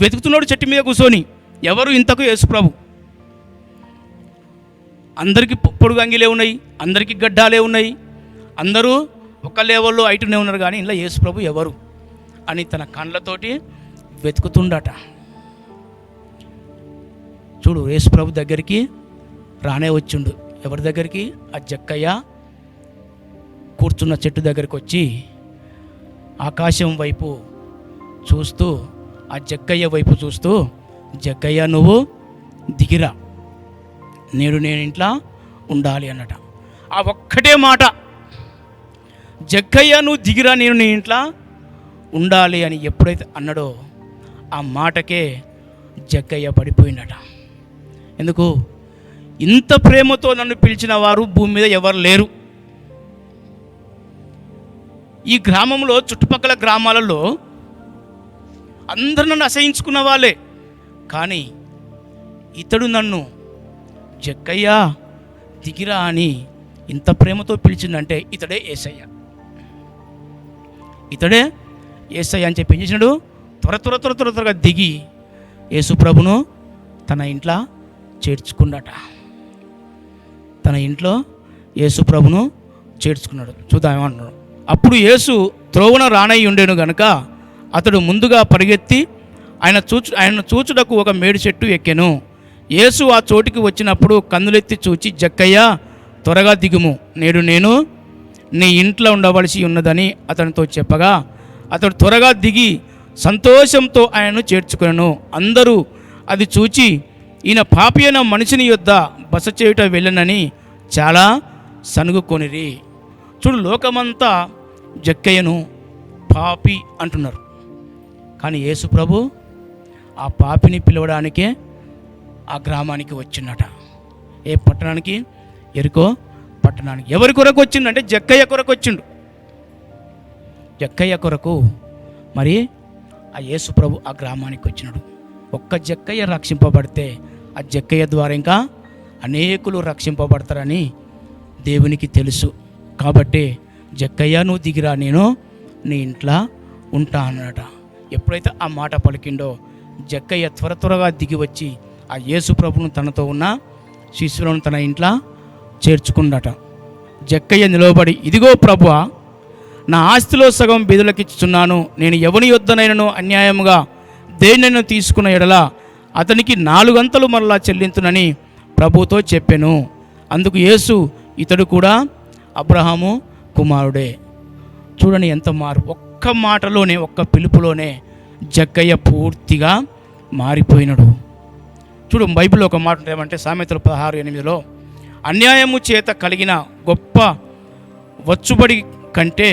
వెతుకుతున్నాడు చెట్టు మీద కూర్చొని. ఎవరు ఇంతకు? యేసుప్రభు. అందరికీ పొడుగు అంగిలే ఉన్నాయి, అందరికీ గడ్డాలే ఉన్నాయి, అందరూ ఒక లెవెల్లో ఐటునే ఉన్నారు. కానీ ఇలా యేసుప్రభు ఎవరు అని తన కళ్ళతోటి వెతుకుతుండట. చూడు, యేసుప్రభు దగ్గరికి రానే వచ్చిండు. ఎవరి దగ్గరికి? ఆ జక్కయ్య కూర్చున్న చెట్టు దగ్గరికి వచ్చి ఆకాశం వైపు చూస్తూ, ఆ జక్కయ్య వైపు చూస్తూ, జక్కయ్య నువ్వు దిగిరా, నేను ఇంట్లో ఉండాలి అన్నట. ఆ ఒక్కటే మాట, జక్కయ్య నువ్వు దిగిరా, నేను నీ ఇంట్లో ఉండాలి అని ఎప్పుడైతే అన్నాడో ఆ మాటకే జక్కయ్య పడిపోయిందట. ఎందుకు? ఇంత ప్రేమతో నన్ను పిలిచిన వారు భూమి మీద ఎవరు లేరు. ఈ గ్రామంలో చుట్టుపక్కల గ్రామాలలో అందరూ నన్ను అసహించుకున్న వాళ్ళే. కానీ ఇతడు నన్ను జక్కయ్య దిగిరా అని ఇంత ప్రేమతో పిలిచిందంటే ఇతడే యేసయ్య. ఇతడే యేసయ్య అని చెప్పి ఏం చేసినాడు? త్వరగా దిగి యేసుప్రభును తన ఇంట్లో చేర్చుకున్నట. తన ఇంట్లో యేసుప్రభును చేర్చుకున్నాడు. చూద్దాం ఏమన్నాడు. అప్పుడు యేసు త్రోవన రానయ్యి ఉండేను గనుక అతడు ముందుగా పరిగెత్తి ఆయన చూచుటకు ఒక మేడి చెట్టు ఎక్కెను. యేసు ఆ చోటికి వచ్చినప్పుడు కన్నులెత్తి చూచి, జక్కయ్య త్వరగా దిగుము, నేను నీ ఇంట్లో ఉండవలసి ఉన్నదని అతనితో చెప్పగా అతడు త్వరగా దిగి సంతోషంతో ఆయనను చేర్చుకొనెను. అందరూ అది చూచి ఈయన పాపి అయిన మనిషిని యొద్ద బస చేయుట వెళ్ళనని చాలా సనుగుకొనిరి. చూడు, లోకమంతా జక్కయ్యను పాపి అంటున్నారు. కానీ యేసుప్రభు ఆ పాపిని పిలవడానికే ఆ గ్రామానికి వచ్చిందట. ఏ పట్టణానికి? ఎరికో పట్టణానికి. ఎవరి కొరకు వచ్చిండంటే జక్కయ్య కొరకు వచ్చిండు. జక్కయ్య కొరకు మరి ఆ యేసుప్రభు ఆ గ్రామానికి వచ్చినాడు. ఒక్క జక్కయ్య రక్షింపబడితే ఆ జక్కయ్య ద్వారా ఇంకా అనేకులు రక్షింపబడతారని దేవునికి తెలుసు. కాబట్టి జక్కయ్య నువ్వు దిగిరా, నేను నీ ఇంట్లో ఉంటా అన్నట. ఎప్పుడైతే ఆ మాట పలికిండో జక్కయ్య త్వరగా దిగి వచ్చి ఆ యేసుప్రభును తనతో ఉన్న శిష్యులను తన ఇంట్లో చేర్చుకుందట. జక్కయ్య నిలవబడి, ఇదిగో ప్రభువా, నా ఆస్తిలో సగం బీదలకిచ్చుచున్నాను. నేను ఎవని యొద్దనైనను అన్యాయముగా దేనినైనా తీసుకున్న ఎడల అతనికి 4 అంతలు మరలా చెల్లించునని ప్రభుతో చెప్పెను. అందుకు యేసు, ఇతడు కూడా అబ్రహాము కుమారుడే. చూడండి ఎంత మార్పు! ఒక్క మాటలోనే, ఒక్క పిలుపులోనే జక్కయ్య పూర్తిగా మారిపోయినాడు. చూడు, బైబిల్లో ఒక మాట ఏమంటే సామెతలు 16:8 అన్యాయము చేత కలిగిన గొప్ప వచ్చుబడి కంటే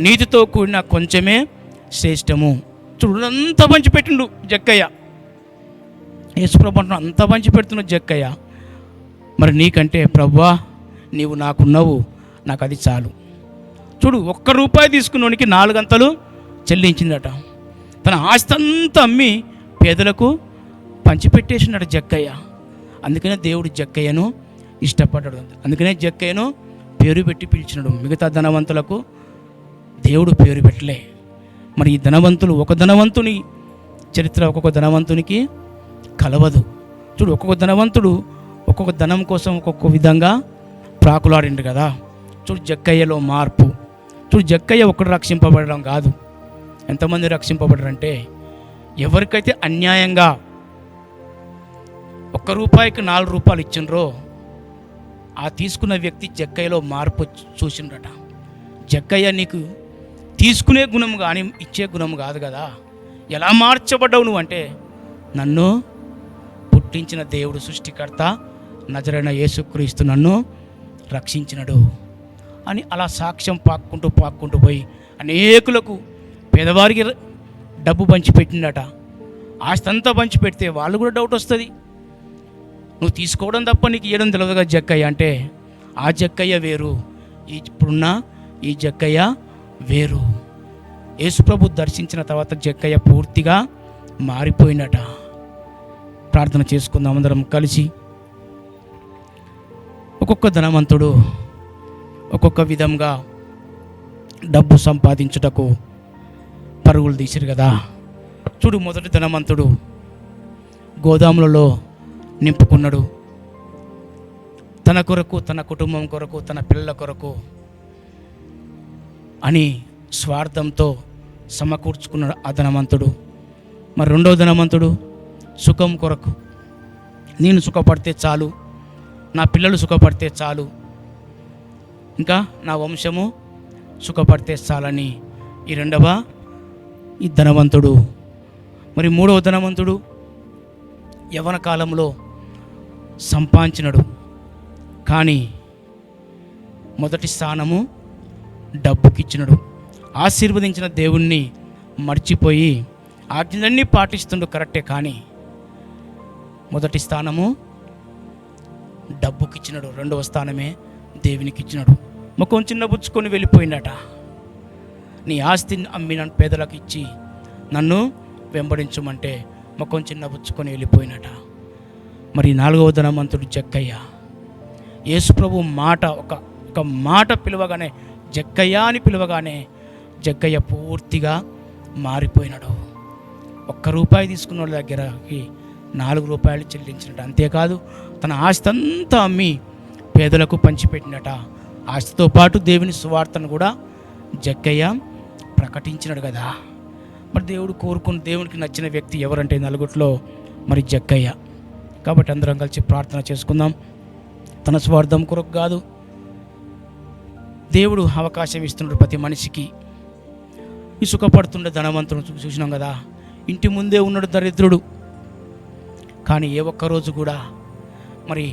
నీతితో కూడిన కొంచెమే శ్రేష్టము. చూడు, అంత పంచిపెట్టిండు జక్కయ్య. యేసుప్రభు అంటున్నాడు, అంత పంచిపెడుతున్నాడు జక్కయ్య. మరి నీకంటే ప్రభువా నీవు నాకున్నావు, నాకు అది చాలు. చూడు, ₹1 తీసుకున్నోనికి 4 అంతలు చెల్లించిందట. తన ఆస్తి అంతా అమ్మి పేదలకు పంచిపెట్టేసినాడు జక్కయ్య. అందుకనే దేవుడు జక్కయ్యను ఇష్టపడ్డాడు. అందుకనే జక్కయ్యను పేరు పెట్టి పిలిచినాడు. మిగతా ధనవంతులకు దేవుడు పేరు పెట్టలే. మరి ఈ ధనవంతులు, ఒక ధనవంతుని చరిత్ర ఒక్కొక్క ధనవంతునికి కలవదు. చూడు, ఒక్కొక్క ధనవంతుడు ఒక్కొక్క ధనం కోసం ఒక్కొక్క విధంగా ప్రాకులాడిండు కదా. చూడు, జక్కయ్యలో మార్పు. చూడు, జక్కయ్య ఒక్కడు రక్షింపబడడం కాదు. ఎంతమంది రక్షింపబడరంటే, ఎవరికైతే అన్యాయంగా ₹1కి ₹4 ఇచ్చిండ్రో ఆ తీసుకున్న వ్యక్తి జక్కయ్యలో మార్పు చూసిండట. జక్కయ్య నీకు తీసుకునే గుణం కానీ ఇచ్చే గుణం కాదు కదా. ఎలా మార్చబడ్డావు నువ్వు అంటే, నన్ను పుట్టించిన దేవుడు సృష్టికర్త నజరైన యేసుక్రీస్తు నన్ను రక్షించినడు అని అలా సాక్ష్యం పాక్కుంటూ పోయి అనేకులకు, పేదవారికి డబ్బు పంచిపెట్టిండట. ఆస్తి అంతా పంచిపెడితే వాళ్ళు కూడా డౌట్ వస్తుంది. నువ్వు తీసుకోవడం తప్ప నీకు ఇవ్వడం తెలియదుగా జక్కయ్య అంటే. ఆ జక్కయ్య వేరు, ఇప్పుడున్న ఈ జక్కయ్య వేరు. యేసుప్రభు దర్శించిన తర్వాత జక్కయ్య పూర్తిగా మారిపోయినట. ప్రార్థన చేసుకుందాం అందరం కలిసి. ఒక్కొక్క ధనవంతుడు ఒక్కొక్క విధంగా డబ్బు సంపాదించుటకు పరుగులు తీసిరు కదా. చూడు, మొదటి ధనవంతుడు గోదాములలో నింపుకున్నాడు. తన కొరకు, తన కుటుంబం కొరకు, తన పిల్లల కొరకు అని స్వార్థంతో సమకూర్చుకున్నాడు ఆ ధనవంతుడు. మరి రెండో ధనవంతుడు సుఖం కొరకు, నేను సుఖపడితే చాలు, నా పిల్లలు సుఖపడితే చాలు, ఇంకా నా వంశము సుఖపడితే చాలని ఈ ధనవంతుడు. మరి మూడవ ధనవంతుడు యవ్వన కాలంలో సంపాదించినడు, కానీ మొదటి స్థానము డబ్బుకిచ్చినడు. ఆశీర్వదించిన దేవుణ్ణి మర్చిపోయి ఆజ్ఞలన్నీ పాటిస్తుండు కరెక్టే, కానీ మొదటి స్థానము డబ్బుకిచ్చినడు, రెండవ స్థానమే దేవునికి ఇచ్చినాడు. ముఖం చిన్నబుచ్చుకొని వెళ్ళిపోయిందట. నీ ఆస్తిని అమ్మి నన్ను పేదలకు ఇచ్చి నన్ను వెంబడించమంటే ముఖం చిన్నబుచ్చుకొని వెళ్ళిపోయినట. మరి నాలుగవ ధనవంతుడు జక్కయ్య. యేసుప్రభు మాట ఒక మాట పిలవగానే, జక్కయ్య అని పిలవగానే జక్కయ్య పూర్తిగా మారిపోయినాడు. ₹1 తీసుకున్న వాళ్ళ దగ్గరకి ₹4 చెల్లించినట్టు. అంతేకాదు, తన ఆస్తి అంతా అమ్మి పేదలకు పంచిపెట్టినట. ఆస్తితో పాటు దేవుని సువార్తను కూడా జక్కయ్య ప్రకటించినాడు కదా. మరి దేవునికి నచ్చిన వ్యక్తి ఎవరంటే నలుగురిలో మరి జక్కయ్య. కాబట్టి అందరం కలిసి ప్రార్థన చేసుకుందాం. తన స్వార్థం కొరకు కాదు, దేవుడు అవకాశం ఇస్తున్నాడు ప్రతి మనిషికి. ఈ సుఖపడుతుండే ధనవంతుడు చూసినాం కదా, ఇంటి ముందే ఉన్నాడు దరిద్రుడు, కానీ ఏ ఒక్కరోజు కూడా మరి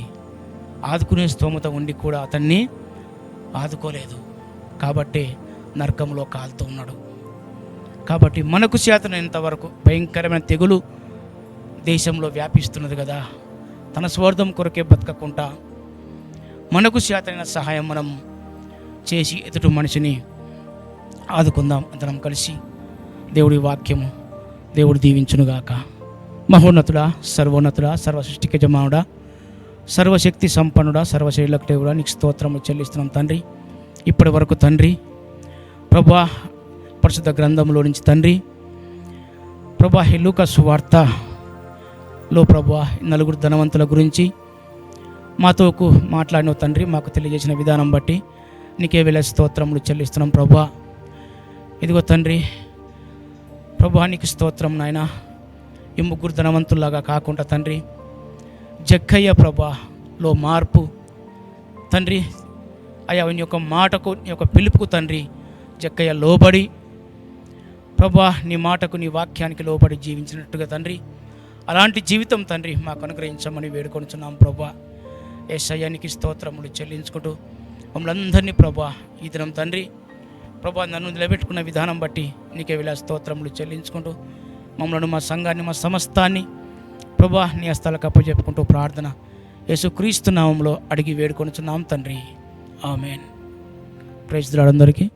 ఆదుకునే స్తోమత ఉండి కూడా అతన్ని ఆదుకోలేదు. కాబట్టి నరకంలో కాలుతూ ఉన్నాడు. కాబట్టి మనకు చేతనైనంత వరకు భయంకరమైన తెగులు దేశంలో వ్యాపిస్తున్నది కదా. తన స్వార్థం కొరకే బతకకుండా మనకు చేతనైన సహాయం మనం చేసి ఎదుటి మనిషిని ఆదుకుందాం అందరం కలిసి. దేవుడి వాక్యము దేవుడు దీవించునుగాక. మహోన్నతుడా, సర్వోన్నతుడా, సర్వ సృష్టికి యజమానుడా, సర్వశక్తి సంపన్నుడా, సర్వశైలకు దేవుడా, నీకు స్తోత్రము చెల్లిస్తున్నాం తండ్రి. ఇప్పటి వరకు తండ్రి ప్రభా, పరిశుద్ధ గ్రంథంలో నుంచి తండ్రి ప్రభా, లూకా సువార్తలో ప్రభా 4 ధనవంతుల గురించి మాతో మాట్లాడిన తండ్రి, మాకు తెలియజేసిన విధానం బట్టి నీకే వేళ స్తోత్రములు చెల్లిస్తున్నాం ప్రభా. ఇదిగో తండ్రి ప్రభా, నీకు స్తోత్రం నాయన. ఈ 3 ధనవంతుల్లాగా కాకుండా తండ్రి జక్కయ్య ప్రభాలో మార్పు తండ్రి, అయ్యా నీ యొక్క మాటకు, నీ యొక్క పిలుపుకు తండ్రి జక్కయ్య లోబడి ప్రభా, నీ మాటకు, నీ వాక్యానికి లోబడి జీవించినట్టుగా తండ్రి అలాంటి జీవితం తండ్రి మాకు అనుగ్రహించమని వేడుకొనుచున్నాం ప్రభా. యేసయ్యానికి స్తోత్రములు చెల్లించుకుంటూ మమ్మల్ని అందరినీ ప్రభా ఈ దినం తండ్రి ప్రభా నన్ను నిలబెట్టుకున్న విధానం బట్టి నీకే వేళ స్తోత్రములు చెల్లించుకుంటూ మమ్మల్ని మా సంఘాన్ని మా సమస్తాన్ని ప్రభా నీ హస్తాలకు అప్పచెప్పుకుంటూ ప్రార్థన యేసుక్రీస్తు నామంలో అడిగి వేడుకొనుచున్నాం తండ్రి. ఆమేన్. ప్రైజ్ ది లార్డ్ అందరికీ.